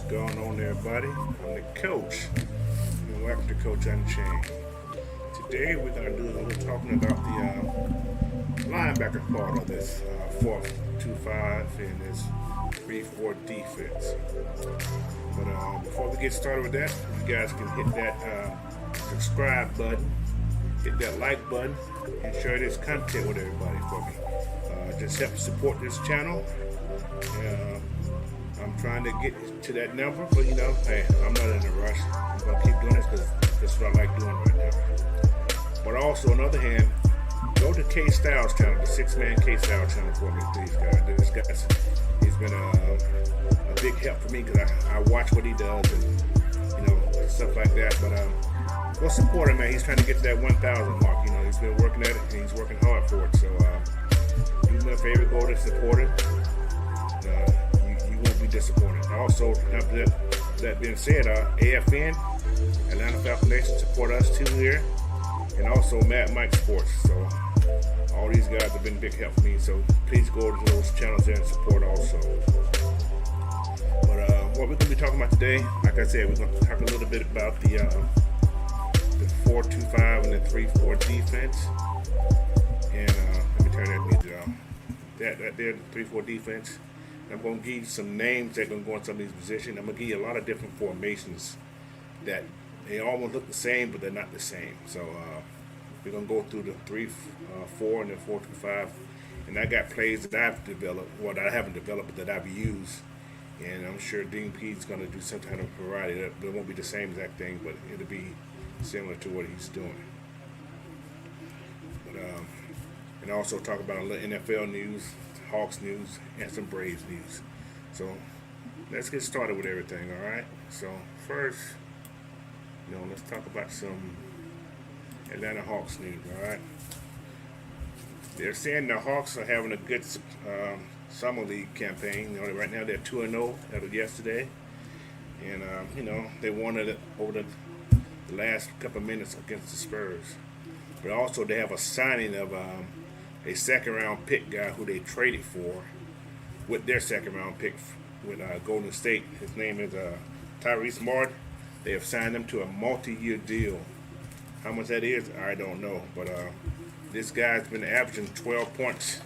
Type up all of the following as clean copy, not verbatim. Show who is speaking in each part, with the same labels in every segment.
Speaker 1: going on, everybody? I'm the coach, and welcome to Coach Unchained. Today, we're going to do a little talking about the linebacker part of this 4-2-5 and this 3-4 defense. But before we get started with that, you guys can hit that subscribe button, hit that like button, and share this content with everybody for me. Just help support this channel. I'm trying to get to that number, but hey, I'm not in a rush. I'm going to keep doing this because that's what I like doing right now. But also, on the other hand, go to K Styles channel, the 6-man K Styles channel for me, please, guys. This guy's, he's been a big help for me because I watch what he does and, stuff like that. But go support him, man. He's trying to get to that 1,000 mark. He's been working at it and he's working hard for it. So, do me a favor, go to support him. You won't be disappointed. Also, that being said, AFN, Atlanta Falcons Nation, support us too here, and also Mad Mike Sports. So all these guys have been big help for me. So please go to those channels there and support also. But what we're going to be talking about today, like I said, we're going to talk a little bit about the 4-2-5 and the 3-4 defense. And let me turn that music off. That there, the 3-4 defense. I'm going to give you some names that are going to go in some of these positions. I'm going to give you a lot of different formations that they almost look the same, but they're not the same. So we're going to go through the 3-4 and the 4-2-5. And I got plays that I've developed, well, that I haven't developed, but that I've used. And I'm sure Dean Pete's going to do some kind of variety. It won't be the same exact thing, but it'll be similar to what he's doing. But and also talk about a little NFL news, Hawks news, and some Braves news. So let's get started with everything, all right? So first, let's talk about some Atlanta Hawks news, all right? They're saying the Hawks are having a good summer league campaign. Right now they're 2-0 as of yesterday, and they won it over the last couple of minutes against the Spurs. But also they have a signing of a second-round pick guy who they traded for with their second-round pick with Golden State. His name is Tyrese Martin. They have signed him to a multi-year deal. How much that is, I don't know. But this guy's been averaging 12 points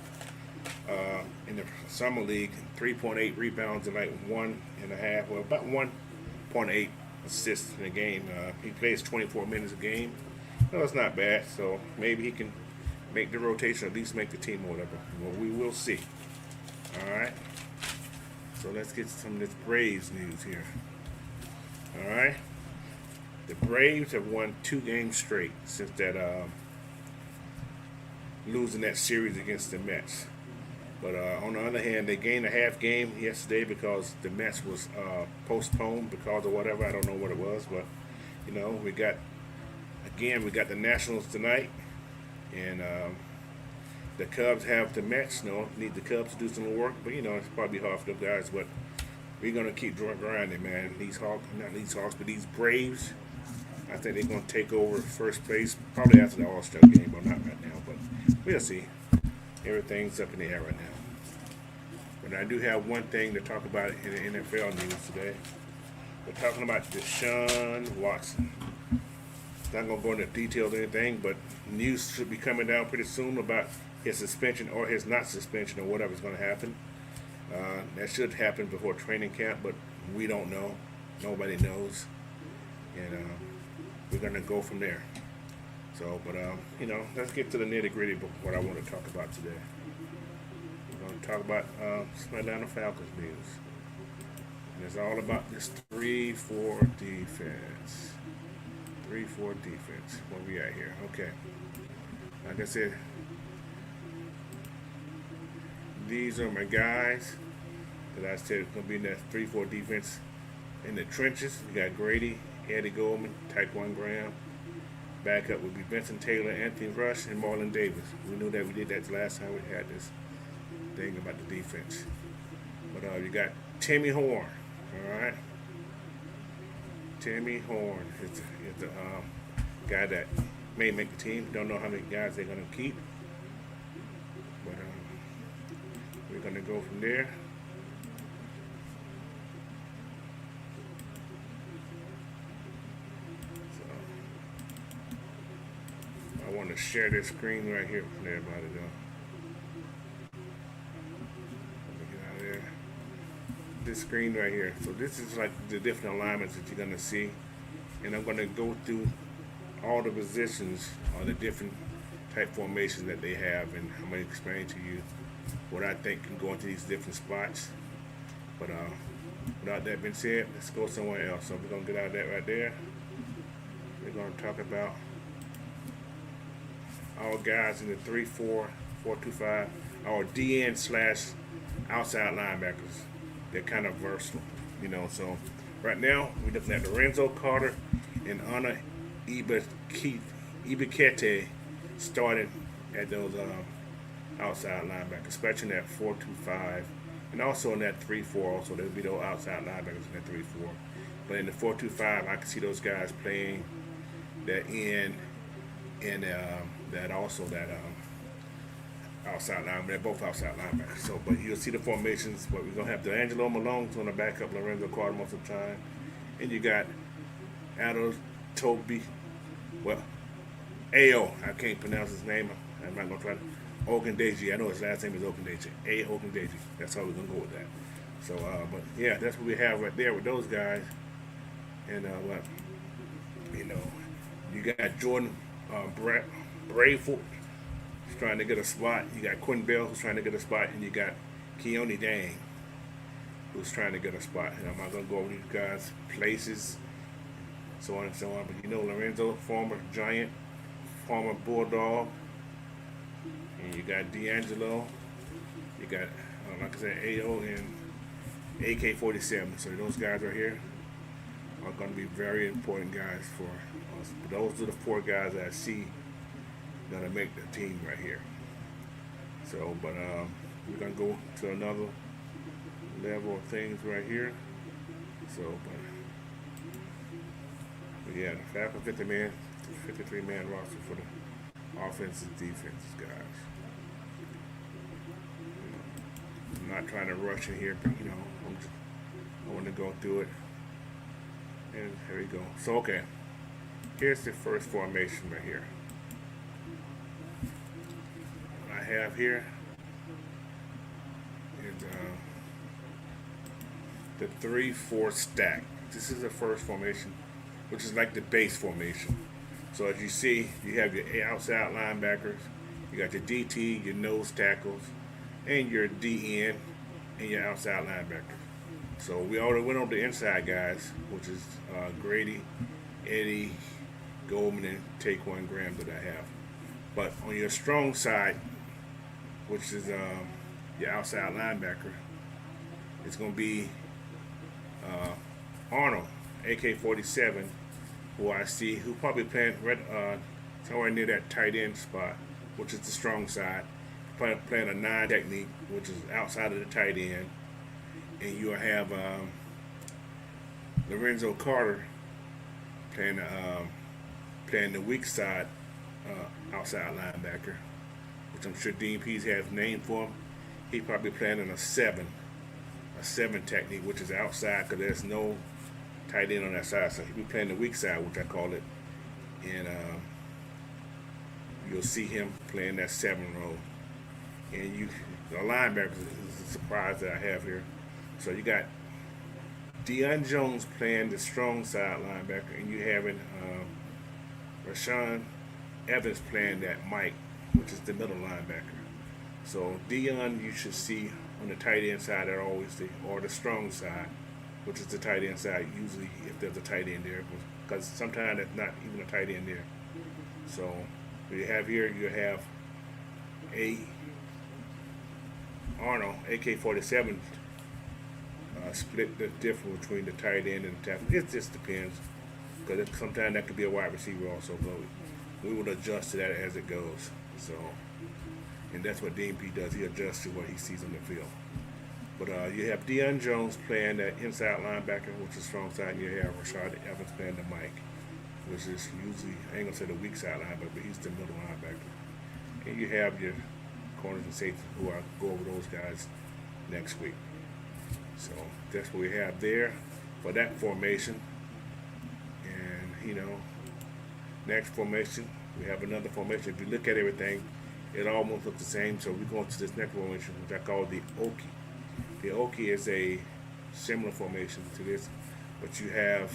Speaker 1: in the summer league, 3.8 rebounds, and like 1.5, well, about 1.8 assists in a game. He plays 24 minutes a game. No, it's not bad. So maybe he can make the rotation, at least make the team or whatever. Well, we will see. All right. So let's get some of this Braves news here. All right. The Braves have won 2 games straight since that losing that series against the Mets. But on the other hand, they gained a half game yesterday because the Mets was postponed because of whatever. I don't know what it was, but we got the Nationals tonight. And the Cubs have the Mets. Need the Cubs to do some work, but it's probably hard for the guys. But we're gonna keep grinding, man. These Hawks, not these Hawks, but these Braves. I think they're gonna take over first place probably after the All-Star game, but not right now. But we'll see. Everything's up in the air right now. But I do have one thing to talk about in the NFL news today. We're talking about Deshaun Watson. Not going to go into details or anything, but news should be coming down pretty soon about his suspension or his not suspension or whatever's going to happen. That should happen before training camp, but we don't know. Nobody knows. And we're going to go from there. So, but, let's get to the nitty-gritty of what I want to talk about today. We're going to talk about some Atlanta Falcons news. And it's all about this 3-4 defense. 3-4 defense. What we at here? Okay. Like I said, these are my guys that I said it's going to be in that 3-4 defense in the trenches. We got Grady, Eddie Goldman, Taekwon Graham. Backup would be Vincent Taylor, Anthony Rush, and Marlon Davis. We knew that we did that the last time we had this thing about the defense. But you got Timmy Horn. All right. Timmy Horn is the guy that may make the team. Don't know how many guys they're going to keep. But we're going to go from there. share this screen right here for everybody though. Let me get out of there. This screen right here. So this is like the different alignments that you're gonna see, and I'm gonna go through all the positions or the different type formations that they have, and I'm gonna explain to you what I think can go into these different spots. But without that being said, let's go somewhere else. So we're gonna get out of that right there. We're gonna talk about our guys in the 3-4, 4-2-5, our DN slash outside linebackers. They're kind of versatile, you know. So right now we're looking at Lorenzo Carter and Anna Ibikete started at those outside linebackers, especially in that 4-2-5, and also in that 3-4. Also, there'll be those outside linebackers in that 3-4. But in the 4-2-5, I can see those guys playing that end and that also that outside linebacker. They're both outside linebackers. So, but you'll see the formations. But we're gonna have D'Angelo Malone's on the backup, Lorenzo Carter most of the time, and you got Adol Toby. Well, A.O. I can't pronounce his name. I'm not gonna try to. Ogundeji. I know his last name is Ogundeji. A. Ogundeji. That's how we're gonna go with that. So, but yeah, that's what we have right there with those guys. And what you know, you got Jordan Brayford who's trying to get a spot. You got Quinn Bell who's trying to get a spot, and you got Keone Dang who's trying to get a spot. And I'm not gonna go over these guys' places, so on and so on. But you know, Lorenzo, former Giant, former Bulldog. And you got D'Angelo, you got, like I said, AO and AK-47. So those guys right here are going to be very important guys for us. But those are the 4 guys that I see going to make the team right here. So, but we're going to go to another level of things right here. So, but yeah, the Falcons 53-man roster for the offenses, defenses, guys. I'm not trying to rush in here, but you know, I want to go through it. And here we go. So, okay, here's the first formation right here. What I have here is the 3-4 stack. This is the first formation, which is like the base formation. So as you see, you have your outside linebackers, you got your DT, your nose tackles, and your DN, and your outside linebackers. So we already went over the inside guys, which is Grady, Eddie, Goldman, and Taquan Graham that I have. But on your strong side, which is your outside linebacker, it's going to be Arnold, AK-47, who I see, who probably playing somewhere near that tight end spot, which is the strong side, playing a 9 technique, which is outside of the tight end, and you'll have Lorenzo Carter playing the weak side outside linebacker, which I'm sure Dean Pease has named for him. He's probably playing in a 7 technique, which is outside because there's no tight end on that side, so he'll be playing the weak side, which I call it, and you'll see him playing that 7 role. And the linebackers is a surprise that I have here. So you got Deion Jones playing the strong side linebacker, and you having Rashawn Evans playing that Mike, which is the middle linebacker. So Deion, you should see on the tight end side or the strong side, which is the tight end side, usually if there's a tight end there, because sometimes there's not even a tight end there. So what you have here, you have Arnold, AK-47, split the difference between the tight end and the tackle. It just depends, because sometimes that could be a wide receiver also, but we will adjust to that as it goes. So, and that's what Dean P does. He adjusts to what he sees on the field. But you have Deion Jones playing that inside linebacker, which is strong side, and you have Rashad Evans playing the Mike, which is usually, I ain't gonna say the weak side linebacker, but he's the middle linebacker. And you have your corners and safeties, who I'll go over those guys next week. So that's what we have there for that formation. And next formation, We have another formation. If you look at everything, it almost looks the same. So we're going to this next formation, which I call the Oki. The Oki is a similar formation to this, but you have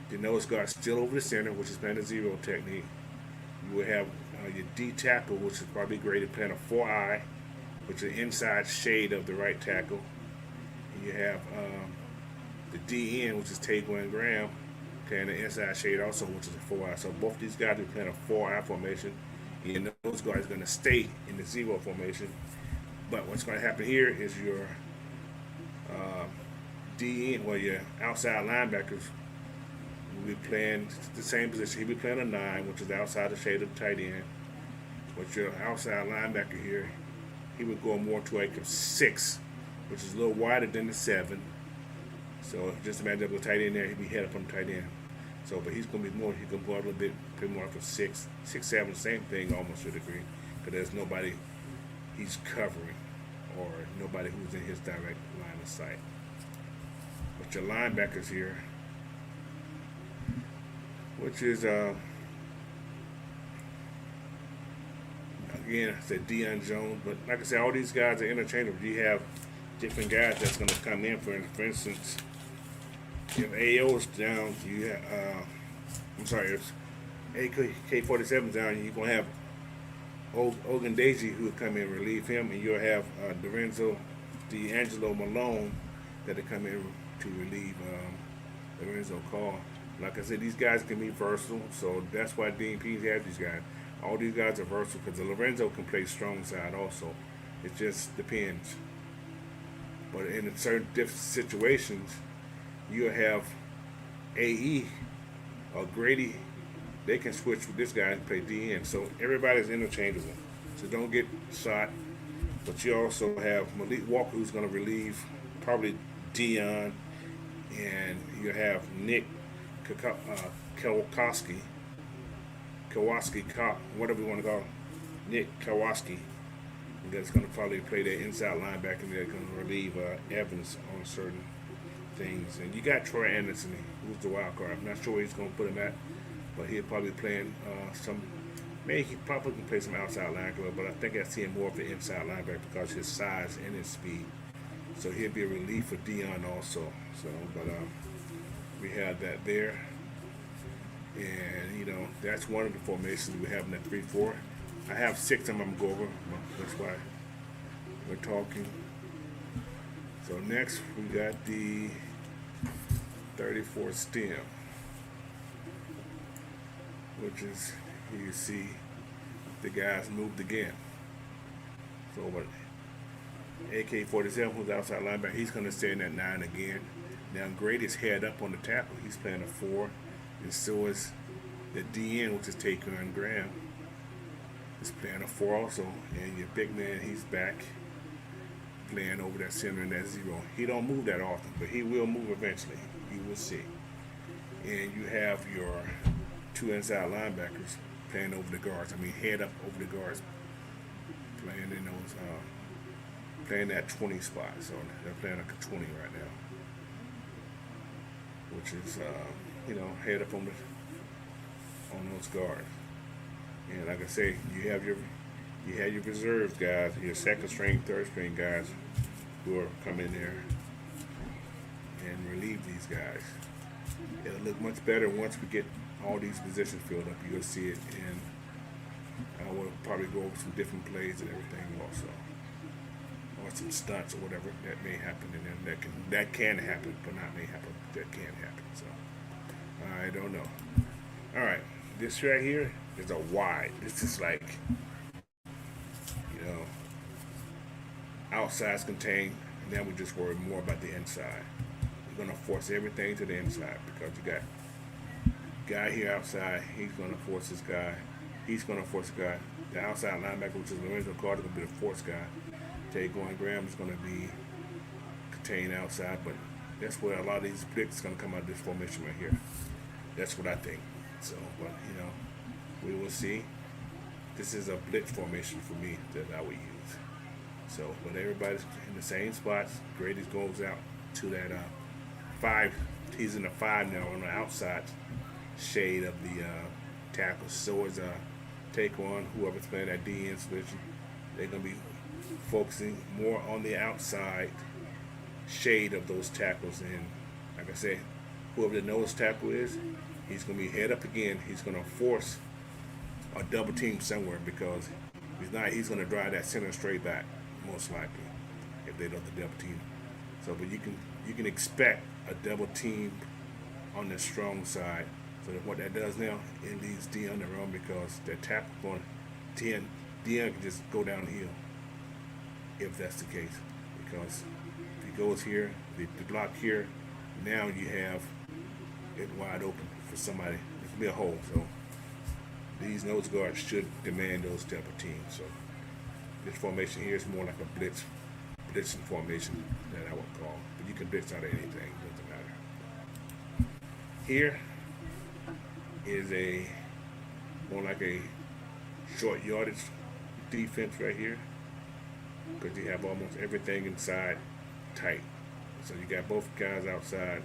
Speaker 1: the nose guard still over the center, which is playing the zero technique. You will have your D tackle, which is probably graded playing a 4-eye, which is the inside shade of the right tackle. And you have the DN, which is Taquan Graham, playing the inside shade also, which is a 4-eye. So both these guys are playing a 4-eye formation. And your nose guard is going to stay in the zero formation. But what's going to happen here is your DN, well, your outside linebackers will be playing the same position. He'll be playing a 9, which is outside the shade of the tight end. But your outside linebacker here, he would go more to like a 6, which is a little wider than the 7. So just imagine the tight end there, he'd be head up on the tight end. So, but he's going to be more, he can go a little bit, pretty more like a 6, 7, same thing almost to a degree. Because there's nobody he's covering or nobody who's in his direct line of sight. But your linebackers here, which is again, I said Deion Jones, but like I said, all these guys are interchangeable. You have different guys that's going to come in. For instance, if AO's down, you have, if AK-47's down, you're going to have Ogundeji who will come in and relieve him, and you'll have D'Angelo Malone that will come in to relieve Lorenzo Carr. Like I said, these guys can be versatile, so that's why DNPs have these guys. All these guys are versatile because Lorenzo can play strong side also. It just depends. But in certain different situations, you'll have AE or Grady. They can switch with this guy and play DN. So everybody's interchangeable. So don't get shot. But you also have Malik Walker, who's going to relieve probably Dion, and you have Nick Kowalski, whatever you want to call him, Nick Kowalski, that's going to probably play that inside linebacker, and they're going to relieve Evans on certain things. And you got Troy Anderson, who's the wild card. I'm not sure where he's going to put him at, but he'll probably playing maybe he probably can play some outside linebacker, but I think I see him more of the inside linebacker because his size and his speed. So he'll be a relief for Dion also. So, but we have that there. And, that's one of the formations we have in that 3-4. I have 6 of them I'm going to go over. That's why we're talking. So next we got the 34 stem, which is, you see the guys moved again. So what? AK-47, who's outside linebacker, he's going to stay in that 9 again. Now Grady's head up on the tackle. He's playing a 4, and so is the DN, which is Taquan Graham. He's playing a 4 also, and your big man, he's back playing over that center in that 0. He don't move that often, but he will move eventually. You will see. And you have your 2 inside linebackers playing over the guards. I mean, head up over the guards, playing in those, playing that 20 spot. So they're playing like a 20 right now, which is, head up on those guards. And like I say, you have your reserves guys, your second string, third string guys who are come in there and relieve these guys. It'll look much better once we get all these positions filled up. You'll see it, and I will probably go over some different plays and everything also, or some stunts or whatever that may happen, and then that can happen, but not may happen. That can happen. So I don't know. All right, this right here is a wide. This is like, outside's contained, and then we just worry more about the inside. We're going to force everything to the inside because you got guy here outside. He's going to force this guy. He's going to force the guy. The outside linebacker, which is Lorenzo Carter, is going to be the force guy. Taquan Graham is going to be contained outside, but that's where a lot of these blitz is going to come out of this formation right here. That's what I think. So, but we will see. This is a blitz formation for me that I would use. So, but everybody's in the same spots. Grady goes out to that 5. He's in the 5 now on the outside shade of the tackles. So is Taquan, whoever's playing that DN position. They're going to be focusing more on the outside shade of those tackles. And like I said, whoever the nose tackle is, he's going to be head up again. He's going to force a double team somewhere because he's not. He's going to drive that center straight back most likely if they don't the double team. So, but you can expect a double team on the strong side. So that what that does now, it leaves Dion the run because that tackle going Dion can just go downhill if that's the case. Because if he goes here, the block here, now you have it wide open for somebody. It could be a hole. So these nose guards should demand those type of teams. So this formation here is more like a blitzing formation that I would call. But you can blitz out of anything, doesn't matter. Here is a more like a short yardage defense right here because you have almost everything inside tight. So you got both guys outside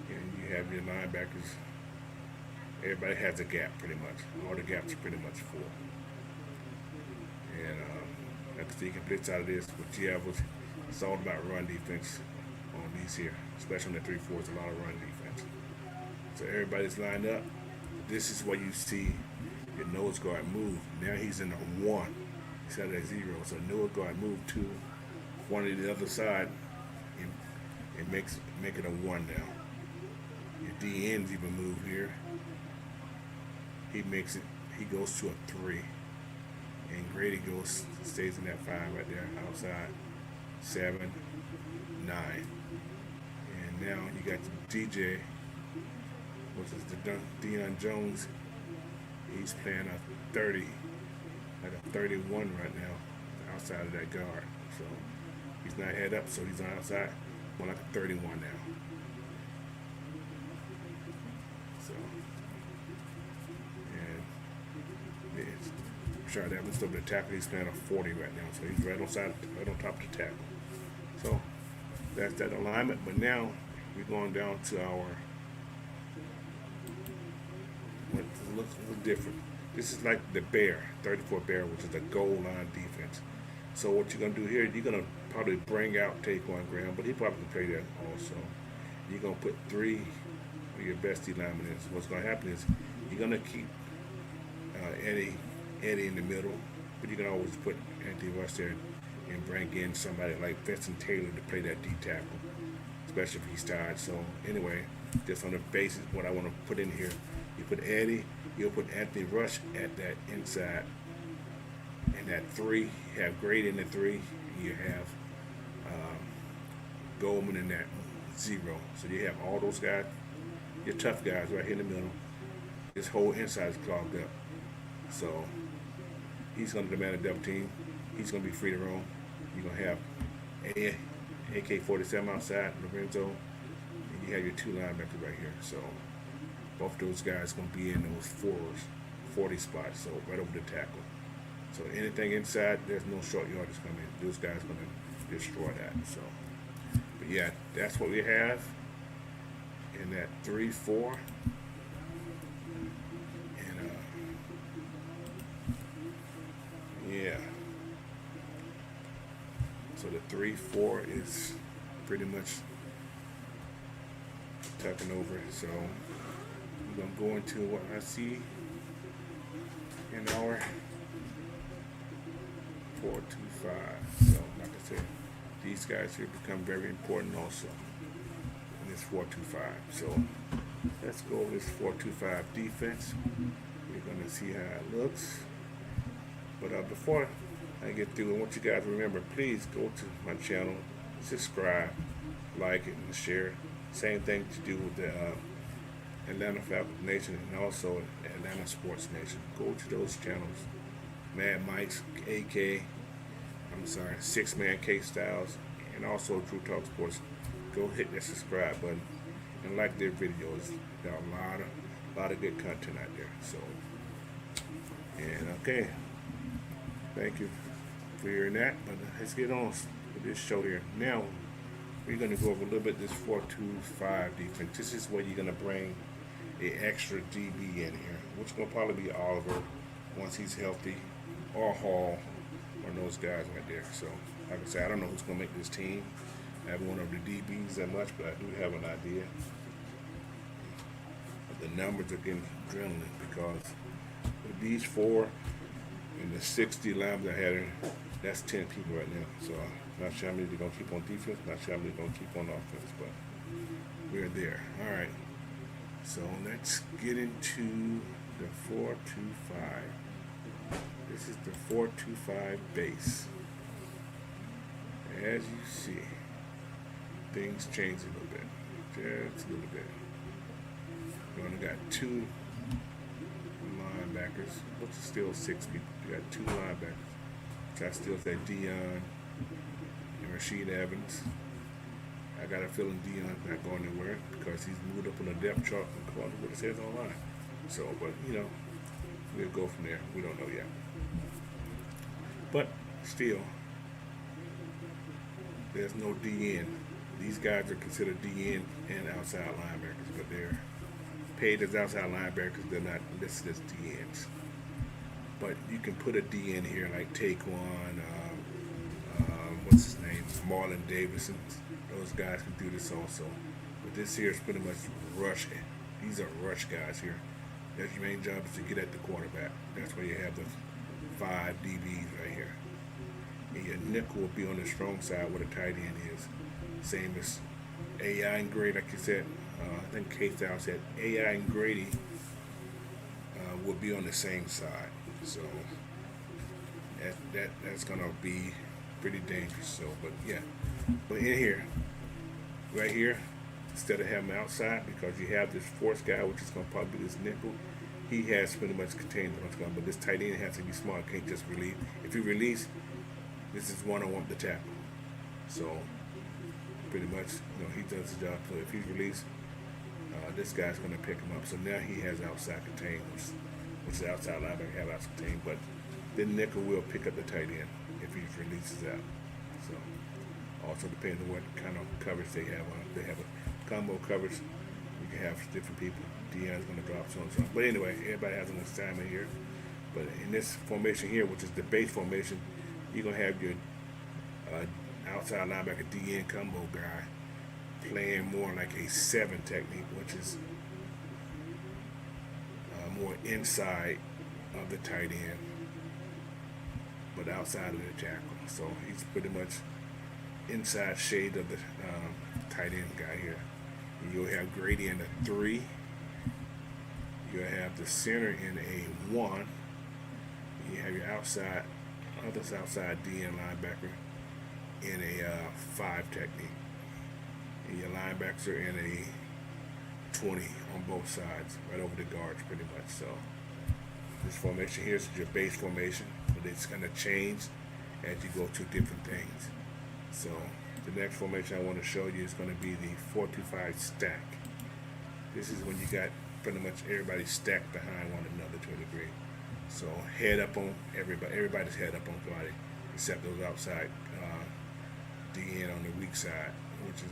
Speaker 1: and you have your linebackers. Everybody has a gap pretty much. All the gaps are pretty much full. And like I said, you can blitz out of this. What you have was it's all about run defense on these here, especially on the 3-4s, a lot of run defense. So everybody's lined up. This is where you see your nose guard move. Now he's in a 1 instead of a 0. So nose guard move to one of the other side and make it a 1 now. Your DNs even move here. He makes it. He goes to a 3, and Grady stays in that 5 right there outside. 7, 9, and now you got DJ, which is the Deion Jones. He's playing a 30, like a 31 right now, outside of that guard. So he's not head up, so he's on outside, more like a 31 now. So, and Rashard Evans over the tackle. He's playing a 40 right now, so he's right on top of the tackle. So that's that alignment. But now we're going down to our what looks a little different. This is like the bear, 34 bear, which is the goal line defense. So what you're gonna do here, you're gonna probably bring out Taquan Graham, but he probably can play that also. You're gonna put 3 of your best D linemen in. So what's gonna happen is you're gonna keep Eddie in the middle, but you can always put Anthony Rush there and bring in somebody like Vincent Taylor to play that D tackle, especially if he's tired. So anyway, just on the basis what I want to put in here, you put Eddie, you'll put Anthony Rush at that inside, and that 3, you have Grady in the 3, you have Goldman in that 0. So you have all those guys, your tough guys right here in the middle. This whole inside is clogged up. So he's going to demand a double team. He's going to be free to roam. You're going to have AK-47 outside, Lorenzo, and you have your 2 linebackers right here. So both those guys going to be in those 40 spots, so right over the tackle. So anything inside, there's no short yardage coming in. Those guys going to destroy that. So, but yeah, that's what we have in that 3-4. Yeah. So the 3-4 is pretty much tucking over. So we're gonna go into what I see in our 4-2-5. So like I said, these guys here become very important also in this 4-2-5. So let's go over this 4-2-5 defense. We're gonna see how it looks. But before I get through, I want you guys to remember, please go to my channel, subscribe, like it, and share. Same thing to do with the Atlanta Falcons Nation and also Atlanta Sports Nation. Go to those channels. Mad Mike's AK, 6-Man K-Styles, and also True Talk Sports. Go hit that subscribe button and like their videos. Got a lot of good content out there. So, and okay. Thank you for hearing that, but let's get on with this show here. Now, we're going to go over a little bit this 4-2-5 defense. This is where you're going to bring the extra DB in here. which will probably be Oliver once he's healthy, or Hall, or those guys right there. So, like I said, I don't know who's going to make this team. I haven't won over the DBs that much, but I do have an idea. But the numbers are getting adrenaline because with these four and the 60 lines I had in, that's 10 people right now. So, not sure how many they're going to keep on defense, not sure how many they're going to keep on offense, but we're there. All right. So let's get into the 4-2-5. This is the 4-2-5 base. As you see, things change a little bit, just a little bit. We only got 2 linebackers, which is still 6 people. You got 2 linebackers. So I still say Dion and Rasheed Evans. I got a feeling Dion's not going anywhere because he's moved up on the depth chart and called what it says online. So, but we'll go from there. We don't know yet. But still, there's no DN. These guys are considered DN and outside linebackers, but they're paid as outside linebackers. They're not listed as DNs. But you can put a DN here like Taquan, what's his name, Marlon Davidson. Those guys can do this also. But this here is pretty much rush. These are rush guys here. That's your main job is to get at the quarterback. That's where you have the 5 DBs right here. And your nickel will be on the strong side where the tight end is. Same as AI and Grady, like you said. I think K-Style said AI and Grady will be on the same side. So that's gonna be pretty dangerous. So, but yeah. But in here, right here, instead of having him outside, because you have this fourth guy, which is going to probably be this nickel, he has pretty much contained what's going on. But this tight end has to be smart, can't just release. If you release, this is one-on-one with the tackle. So, pretty much, he does the job. So if he's released, this guy's going to pick him up. So now he has outside contained, which is outside linebacker have outside contained. But then nickel will pick up the tight end if he releases out. So. Also depends on what kind of coverage they have on. If they have a combo coverage, you can have different people. Dion's going to drop so and so. But anyway, everybody has an assignment here. But in this formation here, which is the base formation, you're going to have your outside linebacker DN combo guy playing more like a 7 technique, which is more inside of the tight end, but outside of the tackle. So he's pretty much inside shade of the tight end guy here. And you'll have Grady in a 3. You'll have the center in a 1. You have your outside DN linebacker in a 5 technique. And your linebackers are in a 20 on both sides, right over the guards pretty much. So this formation here is your base formation, but it's going to change as you go to different things. So the next formation I want to show you is going to be the 4-2-5 stack. This is when you got pretty much everybody stacked behind one another to a degree. So head up on everybody. Everybody's head up on somebody except those outside DN on the weak side, which is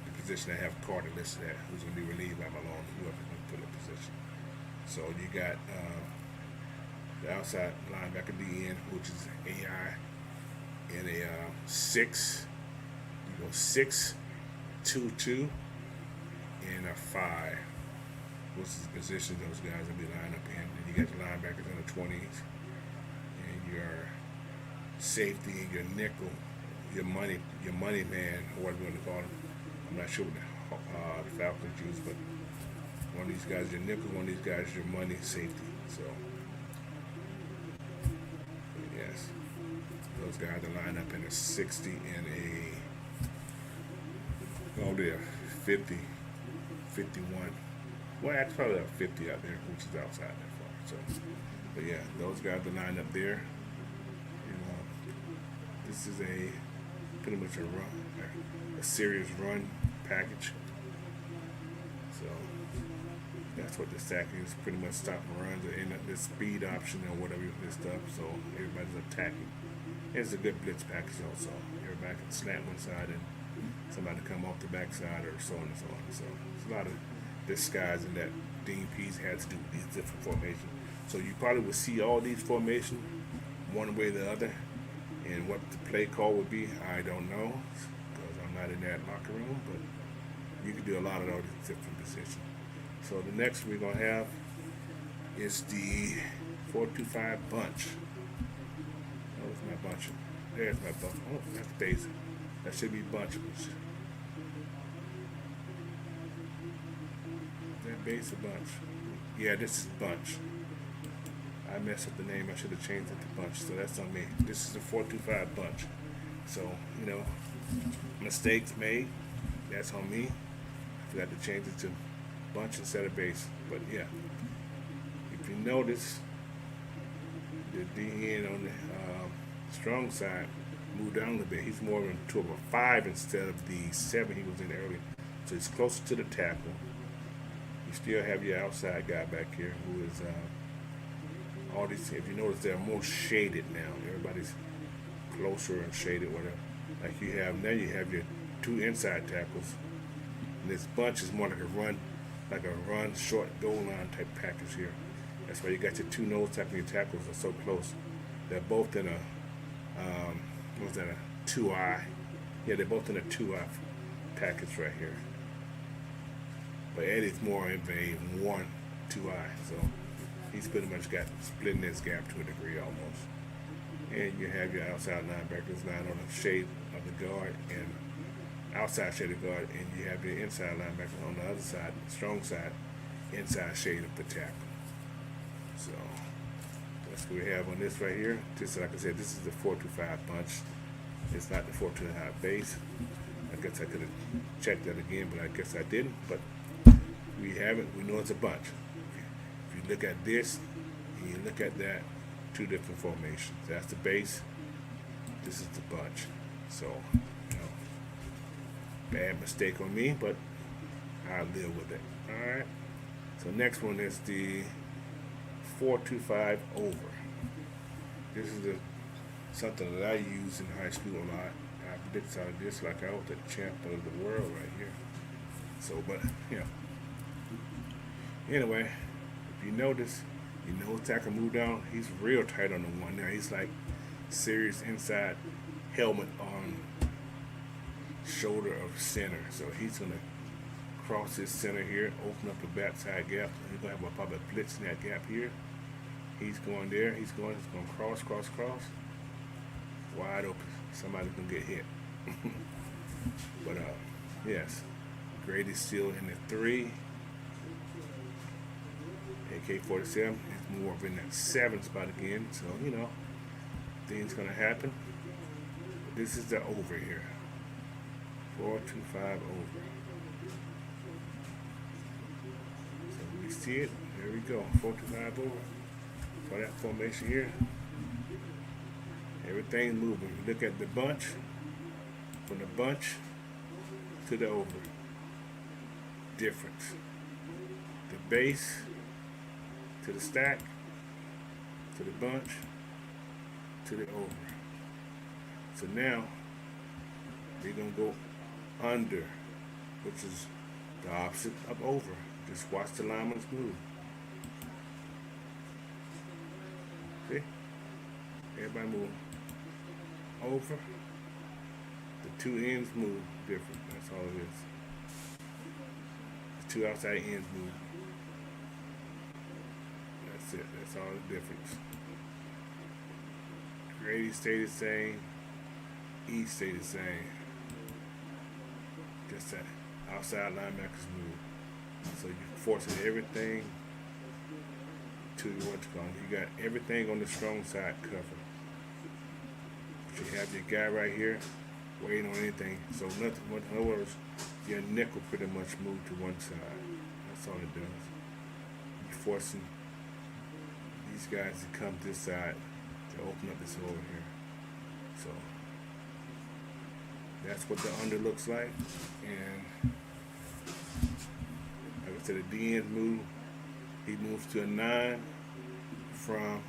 Speaker 1: the position I have Carter listed at, who's going to be relieved by Malone, whoever's going to fill the position. So you got the outside linebacker DN, which is AI. In a 6, you go 6-2-2, and a 5, which is the position those guys will be lined up in. And you got your linebackers in the 20s, and your safety, and your nickel, your money man, or whatever you want to call him. I'm not sure what the Falcons use, but one of these guys is your nickel, one of these guys is your money safety. So yes. Those guys are lined up in a 60 and a 50, 51. Well, that's probably a 50 out there, which is outside that far. So, but yeah, those guys are lined up there. This is pretty much a serious run package. So that's what the stack is, pretty much stopping runs and the speed option or whatever this stuff. So everybody's attacking. It's a good blitz package also. Everybody can snap one side and somebody come off the back side or so on and so on. So it's a lot of disguise in that Dean Pease had to do these different formations. So you probably will see all these formations one way or the other. And what the play call would be, I don't know, because I'm not in that locker room, but you can do a lot of all these different positions. So the next we're going to have is the 4-2-5 bunch. Oh, it's my bunch. There's my bunch. Oh, that's basic. That should be bunch. Is that base or bunch? Yeah, this is bunch. I messed up the name. I should have changed it to bunch. So that's on me. This is the 4-2-5 bunch. So, you know, mistakes made. That's on me. I forgot to change it to bunch instead of base. But yeah, if you notice, the DN on the strong side moved down a little bit. He's more into a 5 instead of the 7 he was in earlier. So he's closer to the tackle. You still have your outside guy back here who is all these. If you notice, they're more shaded now. Everybody's closer and shaded, whatever. Like you have now, you have your 2 inside tackles. And this bunch is more like a run short goal line type package here. That's why you got your 2 nose tackle and your tackles are so close. They're both in a what was that, a 2-eye? Yeah, they're both in a 2-eye package right here. But Eddie's more in a 1-2-eye, so he's pretty much got splitting this gap to a degree almost. And you have your outside linebackers line on the shade of the guard and outside shade of guard, and you have your inside linebacker on the other side, strong side, inside shade of the tackle. So that's what we have on this right here. Just like I said, this is the 4-2-5 bunch. It's not the 4-2-5 base. I guess I could have checked that again, but I guess I didn't. But we have it. We know it's a bunch. If you look at this and you look at that, 2 different formations. That's the base. This is the bunch. So, you know, bad mistake on me, but I'll live with it. All right. So next one is the 4-2-5 over. This is something that I use in high school a lot. I predicted out of this like I was the champ of the world right here. So, but you know, anyway, if you notice, tackle move down. He's real tight on the one now. He's like serious inside helmet on shoulder of center. So he's gonna cross his center here, open up the backside gap. He's gonna have a probably blitz in that gap here. He's going there. He's going cross. Wide open. Somebody's gonna get hit. But yes, Grady's still in the 3. AK-47 is more of in that 7 spot again. So you know, things gonna happen. But this is the over here. 4-2-5 over. So we see it. There we go. 4-2-5 over. For that formation here, everything's moving. You look at the bunch, from the bunch to the over. Difference. The base to the stack, to the bunch, to the over. So now, we're going to go under, which is the opposite of over. Just watch the linemen move. See? Everybody move over. The 2 ends move different. That's all it is. The 2 outside ends move. That's it. That's all the difference. Grady stay the same. E stay the same. Just that outside linebackers move. So you're forcing everything to what you call it. You got everything on the strong side covered. But you have your guy right here waiting on anything. So nothing. In other words, your nickel pretty much moved to one side. That's all it does. You're forcing these guys to come this side to open up this hole here. So that's what the under looks like. And like I said, the DN move. He moves to a 9 from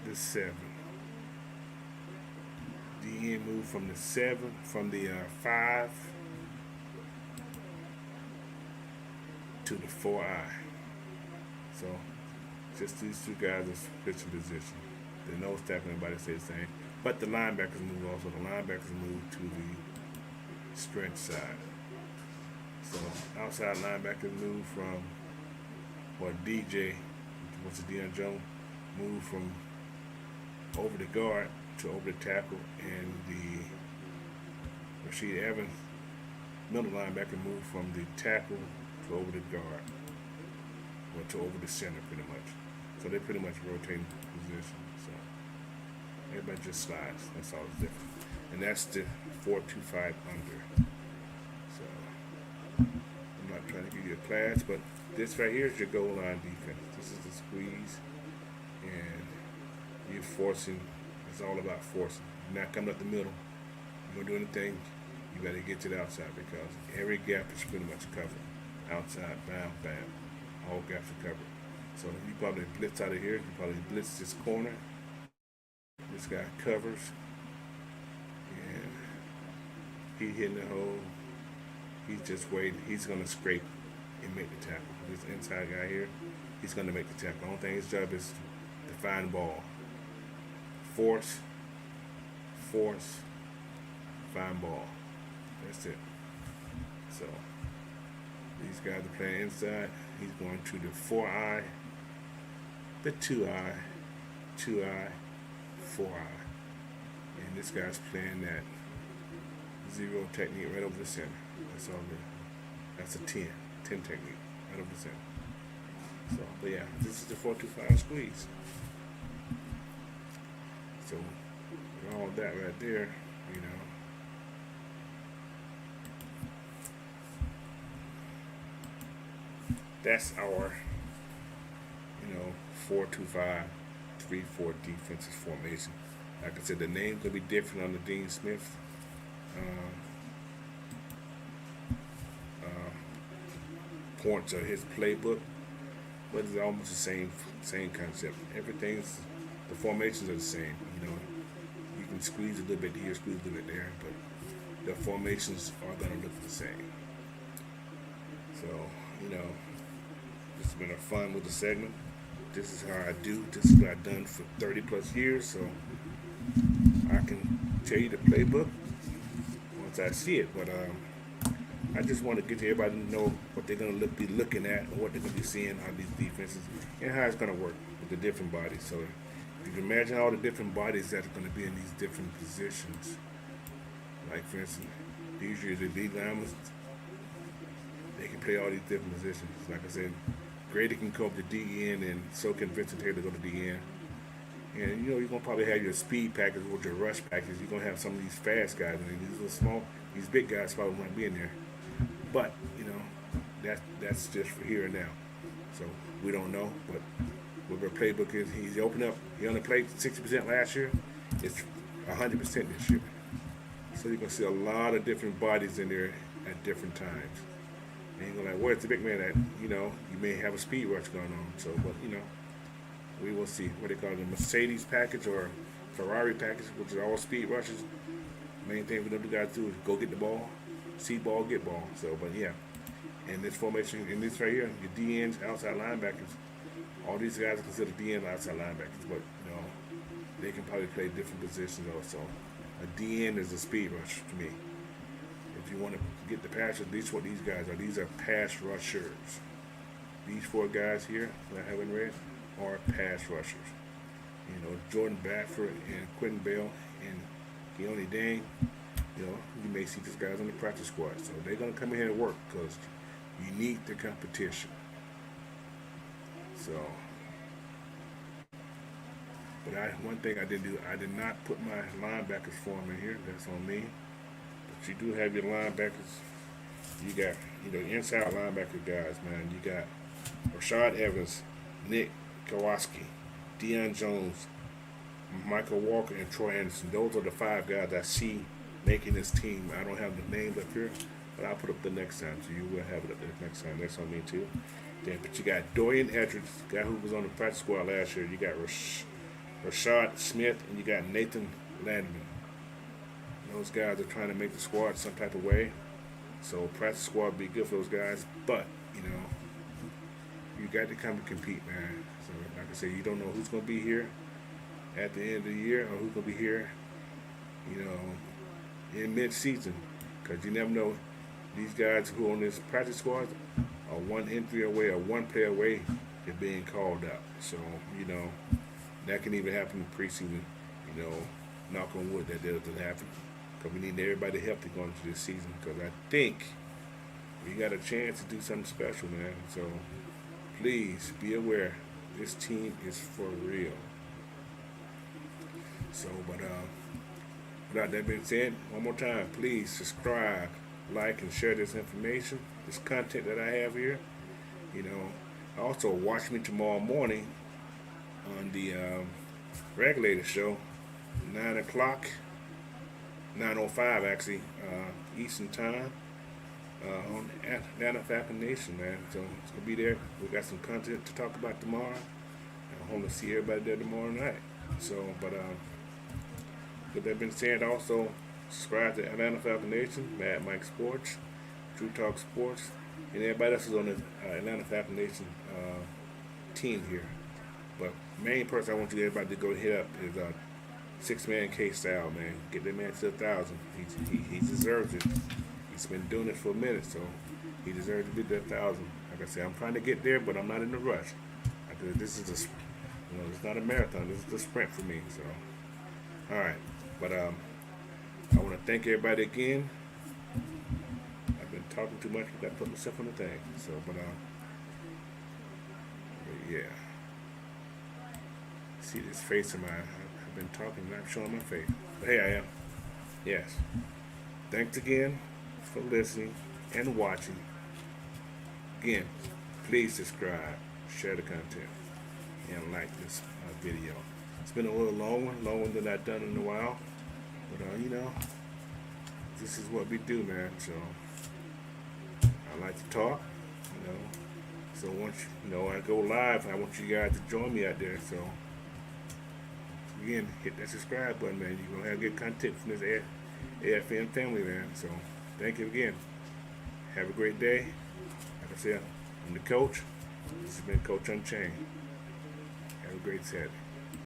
Speaker 1: the 7. DN move from the 7, from the 5 to the 4I. So just these two guys are pitching position. The nose tackle, everybody say the same. But the linebackers move also. The linebackers move to the stretch side. So outside linebackers move from, or DJ, what's the Deion Jones, move from over the guard to over the tackle, and the Rasheed Evans, middle linebacker, moved from the tackle to over the guard, or to over the center, pretty much. So they pretty much rotating position. So everybody just slides. That's all that's different. And that's the 4-2-5 under. So I'm not trying to give you a class, but this right here is your goal line defense. This is the squeeze, and you're forcing. It's all about forcing. You're not coming up the middle. You don't do anything. You got to get to the outside, because every gap is pretty much covered. Outside, bam, bam. All gaps are covered. So you probably blitz out of here. You probably blitz this corner. This guy covers, and he hitting the hole. He's just waiting. He's going to scrape and make the tackle. This inside guy here, he's going to make the tackle. The only thing his job is to find the ball. Force, find ball. That's it. So these guys are playing inside. He's going to the 4I, the 2I, 2I, 4I. And this guy's playing that zero technique right over the center. That's all good. That's a 10 technique right over the center. So, but yeah, this is the 4-2-5 squeeze. So, with all that right there, you know, that's our, 4-2-5, 3-4 defensive formation. Like I said, the name's gonna be different on the Dean Smith points of his playbook, but it's almost the same concept. Everything's, the formations are the same. You can squeeze a little bit here, squeeze a little bit there, but the formations are gonna look the same. So, this has been a fun little segment. This is how I do. This is what I've done for 30 plus years. So I can tell you the playbook once I see it. But I just want to get to everybody to know what they're going to be looking at, and what they're going to be seeing on these defenses, and how it's going to work with the different bodies. So if you can imagine all the different bodies that are going to be in these different positions. Like, for instance, usually the big linemen, they can play all these different positions. Like I said, Grady can come up to DN, and so can Vincent Taylor go to DN. And you're gonna probably have your speed package or your rush package. You're gonna have some of these fast guys, and these little small, these big guys probably won't be in there. But that's just for here and now. So we don't know. But what our playbook is, he's opened up. He only played 60% last year. It's 100% this year. So you're gonna see a lot of different bodies in there at different times. And you're gonna like, where's the big man at? You may have a speed rush going on. So, but we will see what they call the Mercedes package or Ferrari package, which is all speed rushes. Main thing for them to guys do is go get the ball, see ball, get ball. So, but yeah, and this formation, in this right here, your DNs, outside linebackers, all these guys are considered DN outside linebackers, but they can probably play different positions also. A DN is a speed rush to me. If you want to get the pass, these what these guys are. These are pass rushers. These four guys here that I haven't read are pass rushers. Jordan Bradford and Quentin Bell and Keone Dane. You may see these guys on the practice squad. So they're gonna come in here and work because you need the competition. So, but one thing I did do, I did not put my linebackers form in here. That's on me. But you do have your linebackers. You got, inside linebacker guys, man. You got Rashad Evans, Nick Kowalski, Deion Jones, Michael Walker, and Troy Anderson. Those are the five guys I see making this team. I don't have the names up here, but I'll put up the next time, so you will have it up there next time. That's on me too. But you got Dorian Edwards, the guy who was on the practice squad last year. You got Rashad Smith, and you got Nathan Landman. Those guys are trying to make the squad some type of way. So practice squad would be good for those guys. But, you got to come and compete, man. So like I said, you don't know who's gonna be here at the end of the year or who's gonna be here, you know, in mid-season, because you never know. These guys who are on this practice squad are one injury away or one player away to being called up. So you know that can even happen in preseason. You know, knock on wood that doesn't happen, because we need everybody healthy going into this season. Because I think we got a chance to do something special, man. So please be aware, this team is for real. So, but without that being said, one more time, please subscribe, like, and share this information, this content that I have here. You know, also watch me tomorrow morning on the regulator show, 9 o'clock, 9:05 actually, Eastern time, on Atlanta Falcon Nation, man. So it's gonna be there. We got some content to talk about tomorrow. I hope to see everybody there tomorrow night. So, but with that being said, also subscribe to Atlanta Falcon Nation, Mad Mike Sports, True Talk Sports, and everybody else is on the Atlanta Falcon Nation team here. But main person I want you everybody to go hit up is 6-man K-Style, man. Get that man to 1,000. He deserves it. He's been doing it for a minute, so he deserves to be that 1,000. Like I said, I'm trying to get there, but I'm not in a rush. Because this is it's not a marathon. This is a sprint for me. So, all right. But I want to thank everybody again. I've been talking too much. I got to put myself on the thing. So, but yeah. See this face of mine. I've been talking, not showing my face. But hey, I am. Yes. Thanks again for listening and watching. Again, please subscribe, share the content, and like this video. It's been a little longer than I've done in a while. But, you know, this is what we do, man. So, I like to talk, you know. So, once, I go live, I want you guys to join me out there. So, again, hit that subscribe button, man. You're going to have good content from this AFN family, man. So, thank you again. Have a great day. Like I said, I'm the coach. This has been Coach Unchained. Have a great Saturday.